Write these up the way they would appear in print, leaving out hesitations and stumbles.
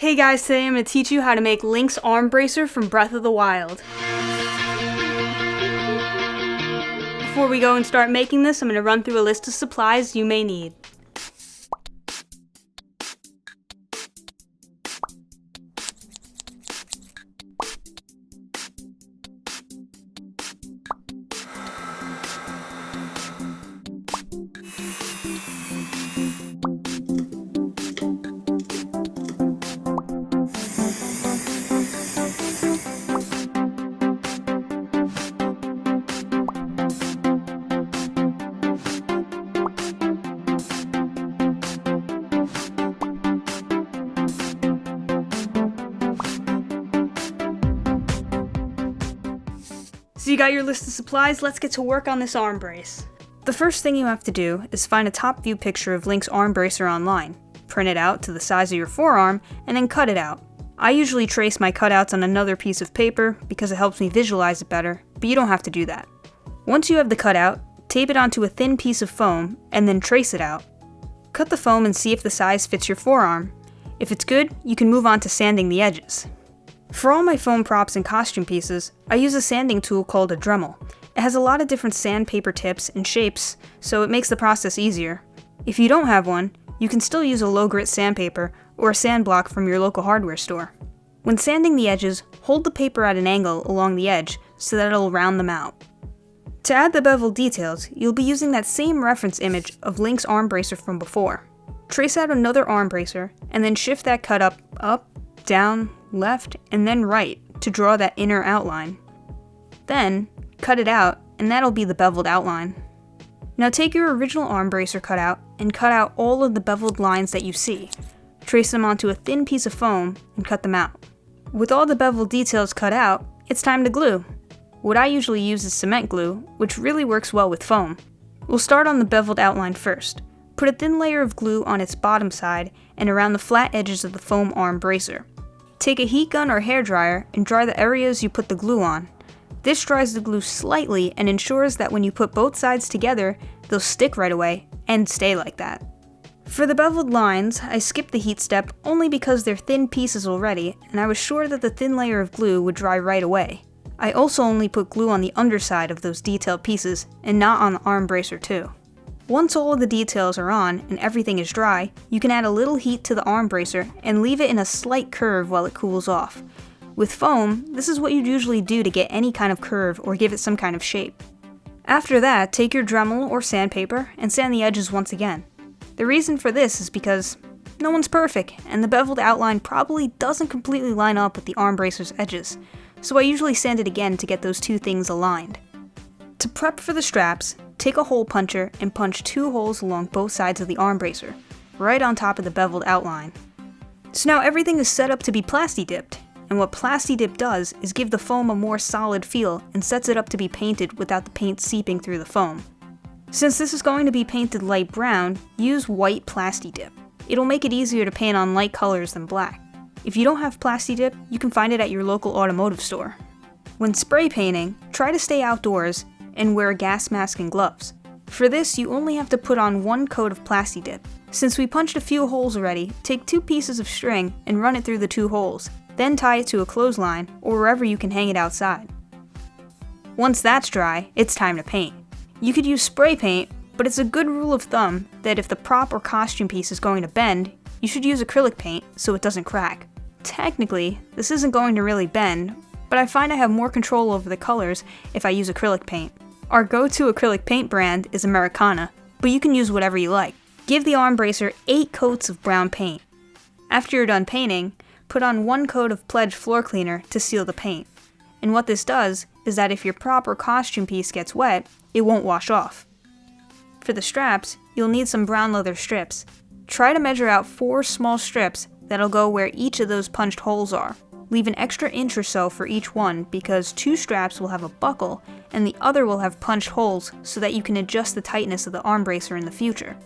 Hey guys, today I'm going to teach you how to make Link's arm bracer from Breath of the Wild. Before we go and start making this, I'm going to run through a list of supplies you may need. So you got your list of supplies, let's get to work on this arm brace. The first thing you have to do is find a top view picture of Link's arm bracer online, print it out to the size of your forearm, and then cut it out. I usually trace my cutouts on another piece of paper because it helps me visualize it better, but you don't have to do that. Once you have the cutout, tape it onto a thin piece of foam, and then trace it out. Cut the foam and see if the size fits your forearm. If it's good, you can move on to sanding the edges. For all my foam props and costume pieces, I use a sanding tool called a Dremel. It has a lot of different sandpaper tips and shapes, so it makes the process easier. If you don't have one, you can still use a low grit sandpaper or a sand block from your local hardware store. When sanding the edges, hold the paper at an angle along the edge so that it'll round them out. To add the bevel details, you'll be using that same reference image of Link's arm bracer from before. Trace out another arm bracer, and then shift that cut up, down, left, and then right to draw that inner outline. Then, cut it out, and that'll be the beveled outline. Now take your original arm bracer cutout and cut out all of the beveled lines that you see. Trace them onto a thin piece of foam and cut them out. With all the beveled details cut out, it's time to glue. What I usually use is cement glue, which really works well with foam. We'll start on the beveled outline first. Put a thin layer of glue on its bottom side and around the flat edges of the foam arm bracer. Take a heat gun or hairdryer and dry the areas you put the glue on. This dries the glue slightly and ensures that when you put both sides together, they'll stick right away and stay like that. For the beveled lines, I skipped the heat step only because they're thin pieces already, and I was sure that the thin layer of glue would dry right away. I also only put glue on the underside of those detailed pieces and not on the arm bracer too. Once all of the details are on and everything is dry, you can add a little heat to the arm bracer and leave it in a slight curve while it cools off. With foam, this is what you'd usually do to get any kind of curve or give it some kind of shape. After that, take your Dremel or sandpaper and sand the edges once again. The reason for this is because no one's perfect, and the beveled outline probably doesn't completely line up with the arm bracer's edges, so I usually sand it again to get those two things aligned. To prep for the straps, take a hole puncher and punch 2 holes along both sides of the arm bracer, right on top of the beveled outline. So now everything is set up to be plasti-dipped, and what plasti-dip does is give the foam a more solid feel and sets it up to be painted without the paint seeping through the foam. Since this is going to be painted light brown, use white plasti-dip. It'll make it easier to paint on light colors than black. If you don't have plasti-dip, you can find it at your local automotive store. When spray painting, try to stay outdoors and wear a gas mask and gloves. For this, you only have to put on 1 coat of plasti-dip. Since we punched a few holes already, take 2 pieces of string and run it through the 2 holes, then tie it to a clothesline or wherever you can hang it outside. Once that's dry, it's time to paint. You could use spray paint, but it's a good rule of thumb that if the prop or costume piece is going to bend, you should use acrylic paint so it doesn't crack. Technically, this isn't going to really bend, but I find I have more control over the colors if I use acrylic paint. Our go-to acrylic paint brand is Americana, but you can use whatever you like. Give the arm bracer 8 coats of brown paint. After you're done painting, put on 1 coat of Pledge floor cleaner to seal the paint. And what this does is that if your prop or costume piece gets wet, it won't wash off. For the straps, you'll need some brown leather strips. Try to measure out 4 small strips that'll go where each of those punched holes are. Leave an extra inch or so for each one because 2 straps will have a buckle and the other will have punched holes so that you can adjust the tightness of the arm bracer in the future.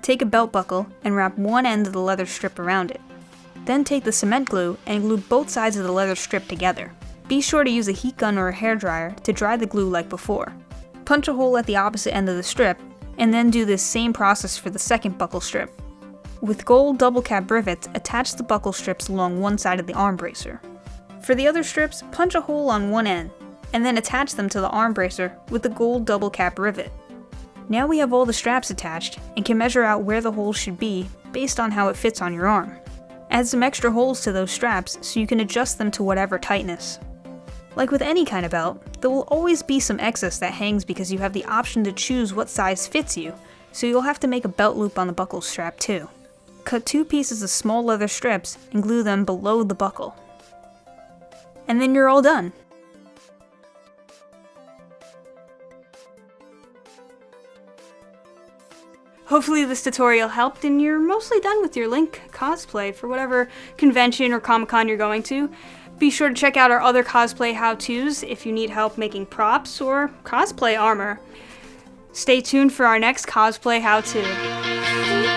Take a belt buckle and wrap one end of the leather strip around it. Then take the cement glue and glue both sides of the leather strip together. Be sure to use a heat gun or a hairdryer to dry the glue like before. Punch a hole at the opposite end of the strip and then do this same process for the second buckle strip. With gold double cap rivets, attach the buckle strips along one side of the arm bracer. For the other strips, punch a hole on one end, and then attach them to the arm bracer with the gold double cap rivet. Now we have all the straps attached, and can measure out where the holes should be based on how it fits on your arm. Add some extra holes to those straps so you can adjust them to whatever tightness. Like with any kind of belt, there will always be some excess that hangs because you have the option to choose what size fits you, so you'll have to make a belt loop on the buckle strap too. Cut 2 pieces of small leather strips and glue them below the buckle. And then you're all done. Hopefully this tutorial helped and you're mostly done with your Link cosplay for whatever convention or Comic-Con you're going to. Be sure to check out our other cosplay how-tos if you need help making props or cosplay armor. Stay tuned for our next cosplay how-to.